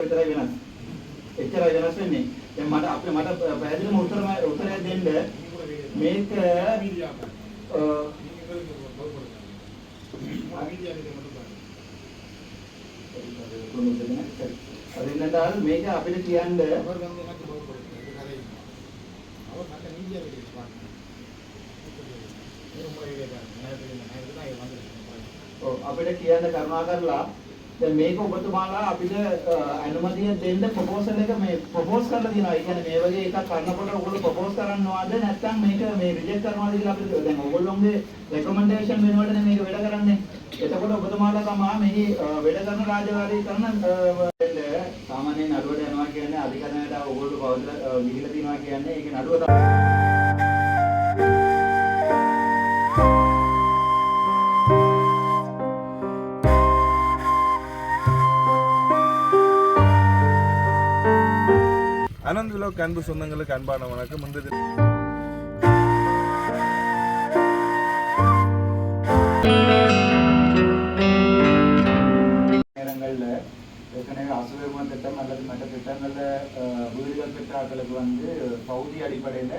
විතරයි වෙනස්. එච්චරයි වෙනස් වෙන්නේ. දැන් මට පැහැදිලිම උත්තරයක් දෙන්න මේක අදින්නදාල් මේක අපිට කියන්න අපිට කියන්න කරුණා කරලා දැන් මේක ඔබතුමාලා අපිට අනුමැතිය දෙන්න ප්‍රොපෝසල් එක මේ ප්‍රොපෝස් කරලා තියෙනවා. ඒ කියන්නේ මේ වගේ එකක් කරනකොට ඔයගොල්ලෝ ප්‍රොපෝස් කරන්නවද නැත්නම් මේක මේ රිජෙක්ට් කරනවද කියලා අපිට දැන් ඔයගොල්ලෝගේ රෙකමෙන්ඩේෂන් වෙනවලනේ මේක වැඩ කරන්නේ. එතකොට ඔබතුමාලා තමයි මේ වැඩ කරන රාජකාරී කරන සාමාන්‍යයෙන් නඩුවට යනවා කියන්නේ අධිකරණයට ඔයගොල්ලෝ පවදලා ගිහිලා තියෙනවා කියන්නේ ඒක නඩුව තමයි. ஆனந்த் விலாக் அன்பு சொந்தங்களுக்கு அன்பான வணக்கம். இந்த நேரங்கள்ல ஏற்கனவே அசுவமான திட்டம் அல்லது மற்ற திட்டங்கள்ல வீடுகள் பெற்றாக்களுக்கு வந்து பகுதி அடிப்படையில்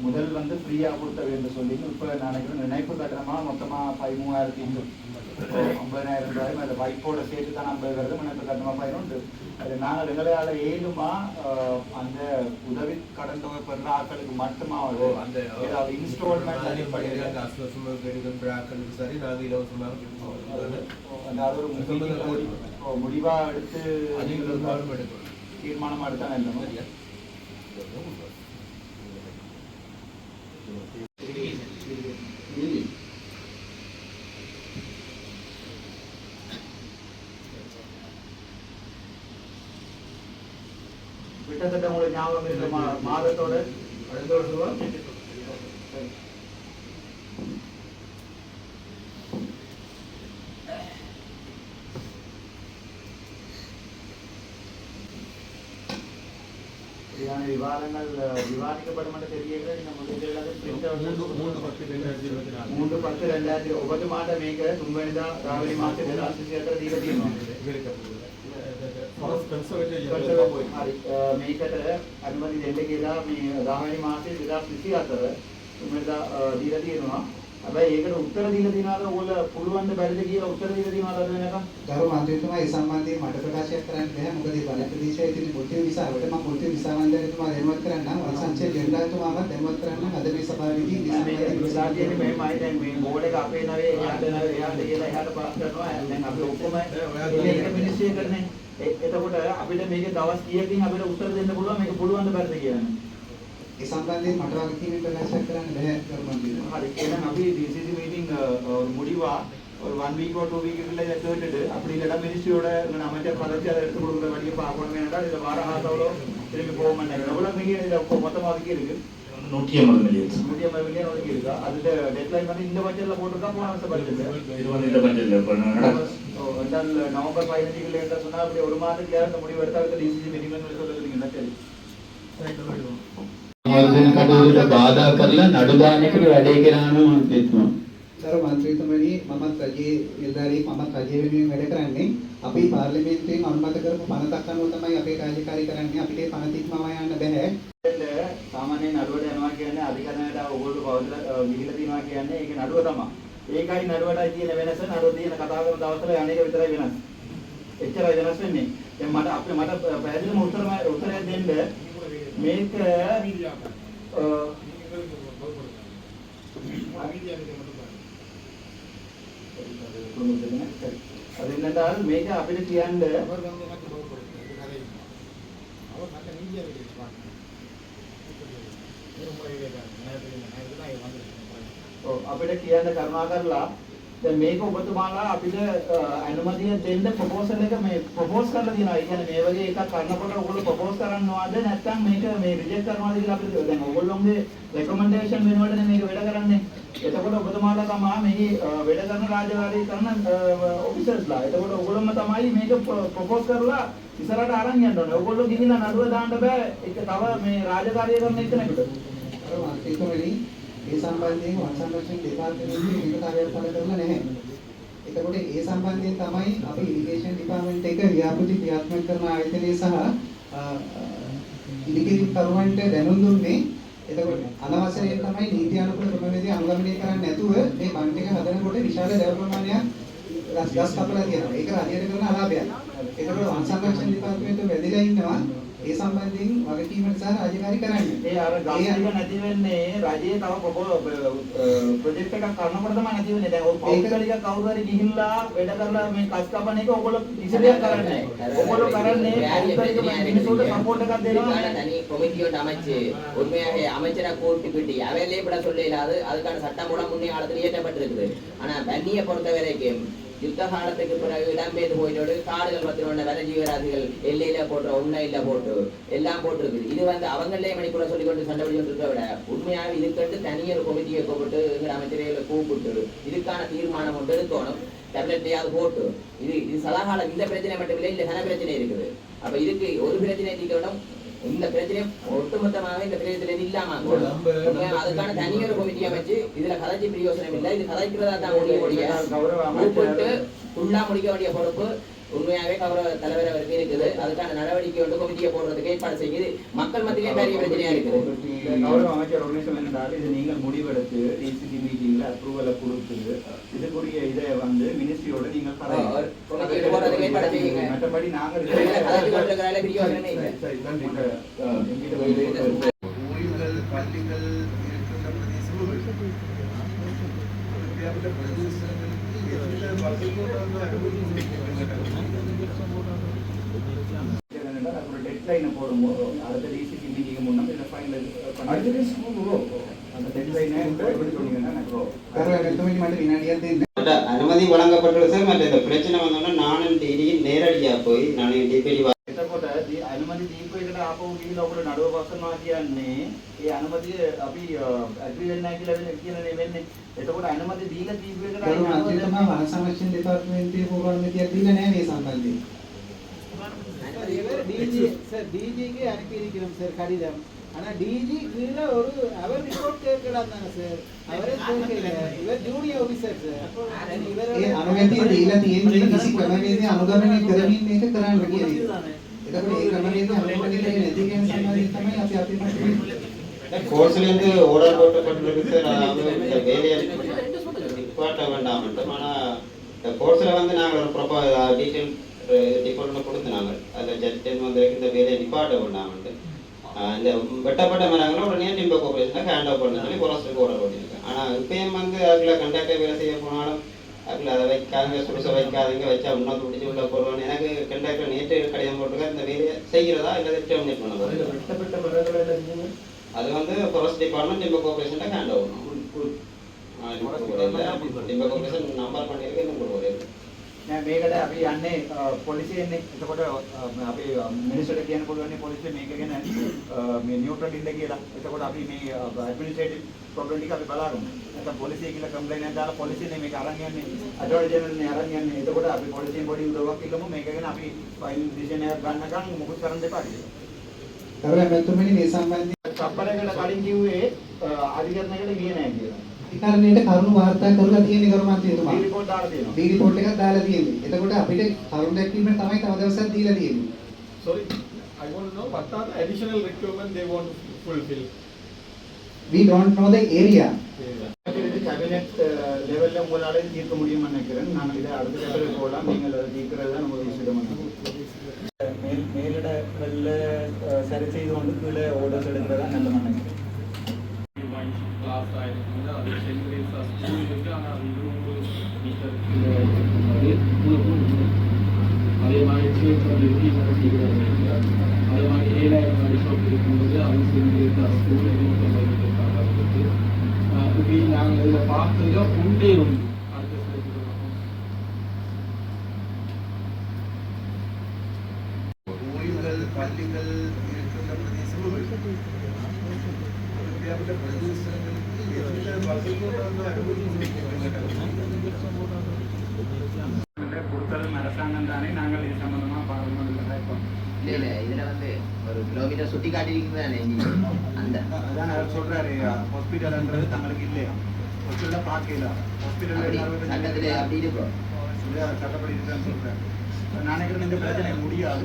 முதல் வந்து ஃப்ரீயா கொடுத்தது என்று சொல்லி இப்போ நினைக்கிறேன் நினைப்பு கட்டணமா மொத்தமா 13,50,000 ரூபாய் அந்த வைப்போட சேர்த்து தான் 50 வருது நினைப்பு கட்டணமா 11. அது நாங்கள் எங்களால் ஏழுமா அந்த உதவி கடன் தொகை பெற ஆக்களுக்கு மட்டுமா அந்த ஏதாவது இன்ஸ்டால்மெண்ட் அடிப்படையில் ஆக்களுக்கு சரி நாங்கள் இலவசமாக அதாவது ஒரு முடிவா எடுத்து தீர்மானமா எடுத்தாங்க இந்த மாதிரி கிட்டத்தட்ட உங்களுக்கு ஞாபகம் இருக்க மாதத்தோட அடுத்த வருஷம் விவாதங்கள் விவாதிக்கப்பட மாட்ட தெரியல. நம்ம மூன்று 10/2020 ඔබතුමාට මේක 3 වෙනිදා රාවලි මාසේ 2024 දීලා තියෙනවා. හරි මේකට අනුමැතිය දෙන්න කියලා මේ රාවලි මාසේ 2024 3 වෙනිදා දීලා තියෙනවා. හැබැයි ඒකට උත්තර දීලා තියනවාද ඔයගොල්ලෝ පුළුවන් ද බැරිද කියලා උත්තර දීලා තියනවාද අද වෙනකම්? ගරු මන්ත්‍රීතුමා ඒ සම්බන්ධයෙන් මට ප්‍රකාශයක් කරන්න බැහැ. මොකද මේ වන ප්‍රදේශයේ තියෙන පොට්ටිය විසාවට මම පොට්ටිය විසාවන්දරතුමා දැනුවත් කරන්නම්. වංශංශයේ ජෙනරාල්තුමාවත් දැනුවත් කරන්නම්. අද මේ සභාවේදී මේක විසාතියේ මෙහෙමයි දැන් මේ බෝඩ් එක අපේ නවේ එහාට කියලා එහාට පාස් කරනවා. දැන් අපි ඔක්කොම ඒක මිනිස්සු කරන්නේ. එතකොට අපිට මේකේ දවස් කීයකින් අපිට උත්තර දෙන්න පුළුවන් මේක පුළුවන් ද බැරිද කියන්නේ? ඒ සම්බන්ධයෙන් මට වගකීමක් ප්‍රකාශ කරන්න බැහැ ගරු මන්ත්‍රීතුමා. හරි එහෙනම් අපි DCC மீட்டிங் முடிவா ஒரு 1 வீக் or 2 வீக்குள்ள இதை கேட்டுட்டு அப்படி இல்லைன்னா மினிஸ்ட்ரியோட அமைச்சர் பதவி அதை எடுத்து கொடுக்குற வழியை பார்க்கணும். ஏனென்றால் இதை வார ஹாசாவோ திரும்பி போக மாட்டேங்க. எவ்வளோ மிக இதில் மொத்தமாக ஒதுக்கி இருக்கு 150 மில்லியன் ஒதுக்கி இருக்கா. அதுல டெட்லைன் வந்து இந்த பட்ஜெட்ல போட்டிருக்கா போன வருஷம் பட்ஜெட்ல இந்த பட்ஜெட்ல என்றால் நவம்பர் 15 என்று சொன்னா அப்படி ஒரு மாதத்துக்கு அந்த முடிவு எடுத்தால் டிசிசி மீட்டிங்ல சொல்லுவீங்கன்னா சரி මර්ධන කටයුතුට බාධා කරලා නඩු දාන එකට වැඩේ කරනවා මම හිතනවා. ගරු මන්ත්‍රීතුමනි මමත් රජයේ නිලධාරී මමත් රජයේ වෙනුවෙන් වැඩ කරන්නේ. අපි පාර්ලිමේන්තුවෙන් අනුමත කරපු පනතක් අනුව තමයි අපේ රාජකාරී කරන්නේ. අපිට ඒ පනත ඉක්මවා යන්න බෑ. සාමාන්‍යයෙන් නඩුවට යනවා කියන්නේ අධිකරණයට ඔයගොල්ලෝ පවදලා ගිහිලා තියෙනවා කියන්නේ ඒක නඩුව තමයි. ඒකයි නඩුවටයි තියෙන වෙනස. නඩුව තියෙන කතා කරන දවස්වල අනේක විතරයි වෙනස්. එච්චරයි වෙනස් වෙන්නේ. දැන් මට පැහැදිලිම උත්තරයක් දෙන්න මේක අදින්නදාල් මේක අපිට කියන්න අපිට කියන්න කරුණා කරලා දැන් මේක ඔබතුමාලා අපිට අනුමැතිය දෙන්න ප්‍රොපෝසල් එක මේ ප්‍රොපෝස් කරලා තියෙනවා. ඒ කියන්නේ මේ වගේ එකක් කරනකොට ඔයගොල්ලෝ ප්‍රොපෝස් කරන්නවද නැත්නම් මේක මේ රිජෙක්ට් කරනවද කියලා අපිට දැන් ඔයගොල්ලෝගේ රෙකමෙන්ඩේෂන් වෙනවලනේ මේක වැඩ කරන්නේ. එතකොට ඔබතුමාලා තමයි මේ වැඩ කරන රාජකාරී කරන ඔෆිසර්ස්ලා. එතකොට ඔයගොල්ලෝම තමයි මේක ප්‍රොපෝස් කරලා ඉස්සරහට අරන් යන්න ඕනේ. ඔයගොල්ලෝ ගිහිල්ලා නඩුව දාන්න බෑ. ඒක තව මේ රාජකාරිය කරන එක නෙමෙයි. ගරු මන්ත්‍රීතුමනි ඒ සම්බන්ධයෙන් වංශ සංරක්ෂණ දෙපාර්තමේන්තුවේ මේක කාර්යයක් පළ කරලා නැහැ. එතකොට ඒ සම්බන්ධයෙන් තමයි අපි ඉරිගේෂන් ඩිපාර්ට්මන්ට් එක ව්‍යාපෘති ක්‍රියාත්මක කරන ආයතනයේ සහ ඉදිකිරීම් කරුවන්ට දැනුම් දුන්නේ. එතකොට අනවසරයෙන් තමයි නීති අනුකූල ක්‍රමවේදය අනුගමනය කරන්නේ නැතුව මේ බන්ඩ් එක හදනකොට විශාල දැව ප්‍රමාණයක් ගස් කපලා තියෙනවා. ඒක රජයට කරන අලාභයක්. ඒකට වන සංරක්ෂණ දෙපාර්තමේන්තුව වැදිලා ඉන්නවා ඒ සම්බන්ධයෙන් වගකීමට සහ රාජකාරී කරන්න. ඒ අර ගස් ටික නැති වෙන්නේ රජයේ තව ප්‍රොජෙක්ට් එකක් කරනකොට තමයි නැති වෙන්නේ. දැන් ඔය පෞද්ගලික කවුරු හරි ගිහිල්ලා වැඩ කරලා මේ කස් කපන එක ඔයගොල්ලෝ කිසිදෙයක් කරන්නේ නැහැ. ඔයගොල්ලෝ කරන්නේ පෞද්ගලික මිනිස්සුන්ට සපෝට් එකක් දෙනවා. தனி கமிட்டியோட அமைச்சு உண்மையாக அமைச்சரா கூட்டு கிட்டி அவையிலே கூட சொல்ல இல்லாது அதுக்கான சட்டம் கூட முன்னே காலத்தில் இயற்றப்பட்டிருக்குது. ஆனா தண்ணியை பொறுத்த வரைக்கும் யுத்த காலத்துக்கு பிறகு இடம்பெயர்ந்து போயிட்டோடு காடுகள் பத்தின வன ஜீவராசிகள் எல்லையில போட்டு உண்மையில போட்டு எல்லாம் போட்டிருக்குது. இது வந்து அவங்களே மணிக்கூட சொல்லிக்கொண்டு சண்டை பிடிச்சு இருக்க விட உண்மையாக இதுக்கென்று தனியொரு கமிட்டியை கூப்பிட்டு எங்கள் அமைச்சரைகளை கூப்பிட்டு இதுக்கான தீர்மானம் ஒன்று எடுக்கணும். டேப்லெட்டையாவது போட்டு இது சதாகாலம் இந்த பிரச்சனை மட்டும் இல்லை, இல்லை கன பிரச்சனை இருக்குது. அப்ப இதுக்கு ஒரு பிரச்சனை தீர்க்கணும். இந்த பிரச்சனை ஒட்டுமொத்தமாக இந்த பிரச்சனை இல்லாம அதுக்கான தனியொரு கமிட்டி அமைச்சு இதுல கதைச்சு பிரயோசனம் இல்லை. இது கதைக்கிறதா தான் கூப்பிட்டு ஃபுல்லா முடிக்க வேண்டிய பொறுப்பு உண்மையாவே கௌரவ தலைவர் அவருக்கு இருக்குது. அதுக்கான நடவடிக்கை ஒன்று கமிட்டியை போடுறதுக்கு ஏற்பாடு செய்யுது. மக்கள் மத்தியிலே பெரிய பிரச்சனையா இருக்குது. கௌரவ அமைச்சர் ஒரு நிமிஷம் என்றால் இது நீங்கள் முடிவெடுத்து டிசிசி மீட்டிங்ல அப்ரூவலை கொடுத்து இதுக்குரிய இதை வந்து மினிஸ்ட்ரியோட நீங்கள் போடுறதுக்கு ஏற்பாடு செய்யுங்க. மற்றபடி நாங்கள் பிரயோசனமே இல்லை. கோயில்கள் பள்ளிகள் இருக்கின்ற பிரதேசங்கள் டெட்லைனை போடும்போது அடுத்த டிசிசி மீட்டிங் முன்னாடி இந்த ஃபைனல் அந்த டெட்லைனை எப்படி சொன்னீங்கன்னா அனுமதி வழங்கப்பட்டுள்ளது சார். மற்ற இந்த பிரச்சனை வந்தோன்னா நானும் டிடியும் நேரடியாக போய் நான் டிபிடி එතකොට අනුමැති දීපු එකට ආපහු ගිහිල්ලා ඔබට නඩුව පස්සනවා කියන්නේ ඒ අනුමැතිය අපි ඇග්‍රී වෙන්නේ නැහැ කියලා කියන නෙවෙන්නේ. එතකොට අනුමැති දීලා දීපු එකට අනුමැතියම වන සංරක්ෂණ දෙපාර්තමේන්තුවේ පොරොන්දුතියක් දීලා නැහැ මේ සම්බන්ධයෙන්. டிஜி சார் டிஜிக்கு அனுப்பியிருக்கிறோம் சார் கடிதம். ஆனா டிஜி கீழே ஒரு அவர் ரிப்போர்ட் கேட்கலாம் தானே சார். அவரே கேட்கல. இவர் ஜூனியர் ஆபீசர் சார். ඒ අනුමැතිය දීලා තියෙන්නේ කිසි ක්‍රමවේදයක් අනුගමනය කරමින් මේක කරන්න කියන එක. එතකොට ඒ ක්‍රමවේදය අනුගමනය කරන්නේ නැති කියන සම්බන්ධයෙන් තමයි අපි கோர்ஸ்லேருந்து ஓர்டர் போட்டப்பட்டிருக்கு சார். அதாவது இந்த வேலையை நிப்பாட்ட வேண்டாம்ட்டு. ஆனால் இந்த கோர்ஸில் வந்து நாங்கள் ஒரு டீட்டெயில் ரிப்போர்ட் கொடுத்துனாங்க. அதில் ஜட்ஜன் வந்து இந்த வேலையை நிப்பாட்ட வேண்டாம்ட்டு. இந்த வெட்டப்பட்ட மரங்களை உடனே டிம்பர் கோஆபரேஷனுக்கு ஹேண்ட் ஓவர் பண்ண சொல்லி ஃபாரஸ்ட்டுக்கு ஓர்டர் பண்ணியிருக்கேன். ஆனால் இப்பயும் வந்து அதில் கண்டாக்டர் வேலை செய்ய போனாலும் அதில் அதை வைக்காதுங்க, சுடுச வைக்காதுங்க, வச்சா இன்னும் பிடிச்சி உள்ள போடுவாங்க. எனக்கு கண்டாக்டர் நேற்று கடிதம் போட்டுருக்க இந்த வேலையை செய்கிறதா இல்லை டெர்மினேட் பண்ண அது வந்து ஃபாரஸ்ட் டிபார்ட்மெண்ட் டிம்பர் கோஆபரேஷனுக்கு hand over timber cooperation number பண்ணியிருக்கு. இன்னும் கொடுக்குறேன் මේකට අපි යන්නේ පොලිසියෙන්නේ. එතකොට අපි මිනිස්සුන්ට කියන්න පුළුවන් පොලිසිය මේක ගැන මේ නියුට්‍රල් ඉන්න කියලා. එතකොට අපි මේ ඇඩ්මිනිස්ට්‍රේටිව් ප්‍රොබ්ලම් ටික අපි බලාගමු. නැත්නම් පොලිසිය කියලා කම්ප්ලේන්ට් එකක් දාලා පොලිසියනේ මේක අරන් යන්නේ. අඩෝල් ජනරල්නේ අරන් යන්නේ. එතකොට අපි පොලිසියෙන් පොඩි උදව්වක් ඉල්ලමු. මේක ගැන අපි ෆයිල් ඩිසිෂන් එකක් ගන්නකම් මොකද කරන්න දෙපා කියලා. කරලා මෙතුමනි මේ සම්බන්ධයෙන් සප්පරේකට කලින් කිව්වේ අධිකරණයකට ගියේ නැහැ කියලා. අධිකරණයට කරුණු වාර්තා කරලා තියෙන කර්මාන්තයතුමා. ඩී රිපෝට් දාලා තියෙනවා. ඩී රිපෝට් එකක් දාලා තියෙන්නේ. එතකොට අපිට කරුණු දැක්වීමට තමයි තව දවසක් දීලා තියෙන්නේ. Sorry, I want to know what are the additional requirements they want to fulfill. We don't know the area. இது கேபினட் லெவல்ல உங்களால தீர்க்க முடியும்னு நினைக்கிறேன். நாங்கள் இதை அடுத்த கட்டத்துக்கு போகலாம். நீங்கள் அதை தீர்க்கிறது தான் நம்ம விஷயம். மேலிடங்களில் சரி செய்து கொண்டு கீழே ஓடர்ஸ் எடுக்கிறதா நல்ல நினைக்கிறேன். Last time, அது சென்ட்ரேஸ் ஸ்கூல் இருக்கு. ஆனால் அதே மாதிரி அதே மாதிரி ஏழாயிரம் அடிஷாப் இருக்கும்போது அது சென்ட்ரேஸ் ஸ்கூல் இப்படி நாங்கள் இதில் பார்த்ததுல உண்டே உண்டு. கோயில்கள் பள்ளிகள் இருக்கின்ற பிரதேசங்களுக்கு பொறுத்தளவு அரசாங்கம் தானே நாங்கள் இது சம்பந்தமாக பார்க்கணும். இல்லை இதுல வந்து ஒரு கிலோமீட்டர் சுட்டி காட்டியிருக்குதானே அந்த அதான் அவர் சொல்றாரு ஹாஸ்பிட்டல்ன்றது தங்களுக்கு இல்லையா, ஹாஸ்பிட்டலில் பார்க்கல, ஹாஸ்பிட்டலில் சட்டத்தில் அப்படி இருக்கும். சொல்லி அதை சட்டப்படி இருக்குன்னு சொல்றேன். நான் நினைக்கிறேன் இந்த பிரச்சனை முடியாது.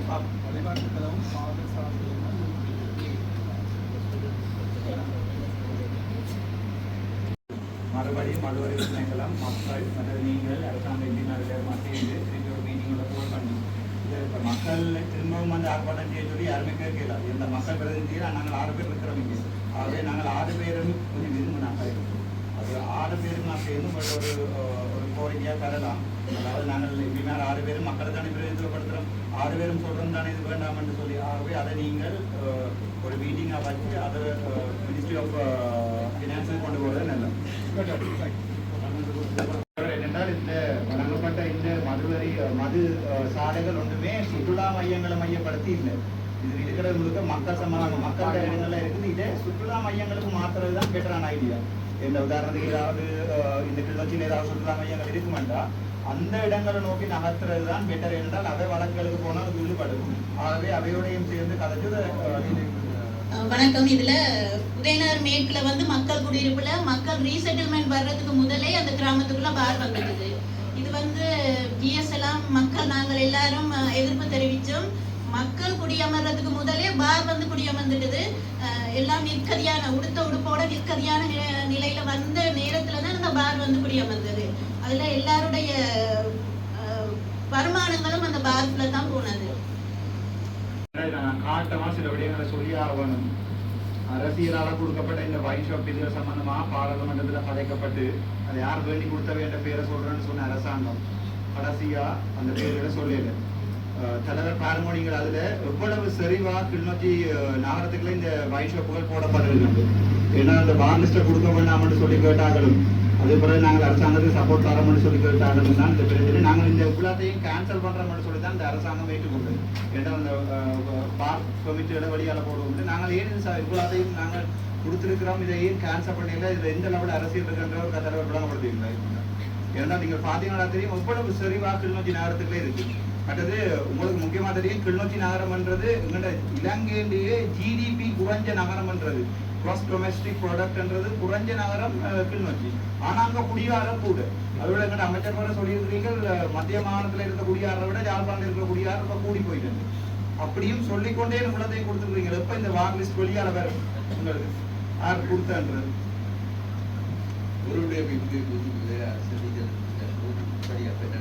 மறுபடியும் மறுவரை நினைக்கலாம் மக்கள் மற்ற நீங்கள் அரசாங்க எம்பிமார்கள் மத்திய திருப்பி ஒரு மீட்டிங்கோட போல் பண்ணி இப்போ மக்கள் திரும்பவும் வந்து ஆர்ப்பாட்டம் செய்ய சொல்லி யாருமே கேட்கல. இந்த மக்கள் பிரதிநிதிகள் நாங்கள் 6 பேர் இருக்கிறோம் இங்கே. ஆகவே நாங்கள் 6 பேரும் கொஞ்சம் விரும்பினாங்க. அது 6 பேரும் நான் சேர்ந்து ஒரு கோரிக்கையாக தரலாம். அதாவது நாங்கள் எம்பிமார் 6 பேரும் மக்களை தானே பிரதிநிதித்துவப்படுத்துகிறோம். 6 பேரும் சொல்கிறோம் தானே இது வேண்டாம் என்று சொல்லி. ஆகவே அதை நீங்கள் ஒரு மீட்டிங்காக வச்சு அதை மினிஸ்ட்ரி ஆஃப் ஃபினான்ஸுக்கு கொண்டு போகிறது நல்லது. என்னென்றால் இந்த வழங்கப்பட்ட இந்த மது சாலைகள் ஒன்றுமே சுற்றுலா மையங்களை மையப்படுத்தி இல்லை. இது இருக்கிறது முழுக்க மக்கள் சம்பந்தம் மக்கள் இடங்கள்ல இருக்குது. இதே சுற்றுலா மையங்களுக்கு மாற்றுறது தான் பெட்டரான ஐடியா. இந்த உதாரணத்துக்கு ஏதாவது இந்த கிளர்ச்சியில் ஏதாவது சுற்றுலா மையங்கள் இருக்குமென்றா அந்த இடங்களை நோக்கி நகர்த்துறது தான் பெட்டர் என்றால் அவை வழக்குகளுக்கு போனால் அது ஈடுபடும். ஆகவே அவையோடையும் சேர்ந்து கதைச்சு வணக்கம். இதுல உதயநகர் மேற்குல வந்து மக்கள் குடியிருப்புல மக்கள் ரீசெட்டில்மெண்ட் வர்றதுக்கு முதலே அந்த கிராமத்துக்குள்ள பார் வந்துடுது. இது வந்து ஜிஎஸ் எல்லாம் மக்கள் நாங்கள் எல்லாரும் எதிர்ப்பு தெரிவிச்சோம். மக்கள் குடியமர்றதுக்கு முதலே பார் வந்து குடியமர்ந்துடுது. எல்லாம் நிற்கதியான உடுத்த உடுப்போட நிற்கதியான நிலையில வந்த நேரத்துல தான் அந்த பார் வந்து குடியமர்ந்தது. அதுல எல்லாருடைய வருமானங்களும் அந்த பார்க்குள்ள தான் போனது. காட்டமா சில விடயங்களை சொல்லி ஆகணும். அரசியலால் கொடுக்கப்பட்ட இந்த வைன் ஷாப் இதுகள் சம்பந்தமா பாராளுமன்றத்தில் கதைக்கப்பட்டு அதை யார் வேண்டி கொடுத்த வேண்ட பேரை சொல்றேன்னு சொன்ன அரசாங்கம் கடைசியா அந்த பேர்களை சொல்லல. தலைவர் பாருங்க, நீங்கள் அதுல எவ்வளவு செறிவா கிளிநொச்சி நகரத்துக்குள்ள இந்த வைன் ஷாப்புகள் போடப்பட்டிருக்கு. ஏன்னா அந்த பார் லிஸ்ட்டை கொடுக்க வேண்டாம்னு சொல்லி கேட்டாங்களும் அதே போல நாங்கள் அரசாங்கத்துக்கு சப்போர்ட் தரோம்னு சொல்லி கேட்டாங்களும் தான் இந்த பிரச்சனை. நாங்கள் இந்த எல்லாத்தையும் கேன்சல் பண்றோம்னு சொல்லி தான் இந்த அரசாங்கம் ஏற்றுக்கொண்டு ஏன்னா அந்த பார் கமிட்டியோட வழியால போடுவோம். நாங்கள் ஏன் எல்லாத்தையும் நாங்கள் கொடுத்துருக்கிறோம், இதை ஏன் கேன்சல் பண்ணல, இதுல எந்த லெவலில் அரசியல் இருக்குன்ற ஒரு கதவை விளங்கப்படுத்துவீங்களா? ஏன்னா நீங்கள் பார்த்தீங்கன்னா தெரியும் எவ்வளவு செறிவா கிளிநொச்சி நகரத்துக்குள்ளே இருக்கு. மற்றது உங்களுக்கு முக்கியமா தெரியும், கிளிநொச்சி நகரம்ன்றது எங்களோட இலங்கையிலேயே ஜிடிபி குறைஞ்ச நகரம்ன்றது, கிராஸ் டொமெஸ்டிக் ப்ராடக்ட்ன்றது குறைஞ்ச நகரம் கிளிநொச்சி. ஆனா அங்க குடியாரம் கூட. அதோட எங்கள்ட்ட அமைச்சர் கூட சொல்லியிருக்கிறீர்கள், மத்திய மாகாணத்துல இருக்க குடியாரை விட யாழ்ப்பாணத்தில் இருக்கிற குடியாரம் இப்ப கூடி போயிட்டு. அப்படியும் சொல்லிக்கொண்டே குழந்தையும் கொடுத்துருக்கீங்க. எப்ப இந்த வார் லிஸ்ட் வெளியால வரும் உங்களுக்கு யார் கொடுத்தன்றது? ஒருடைய அரசியல் சரியா பெற்ற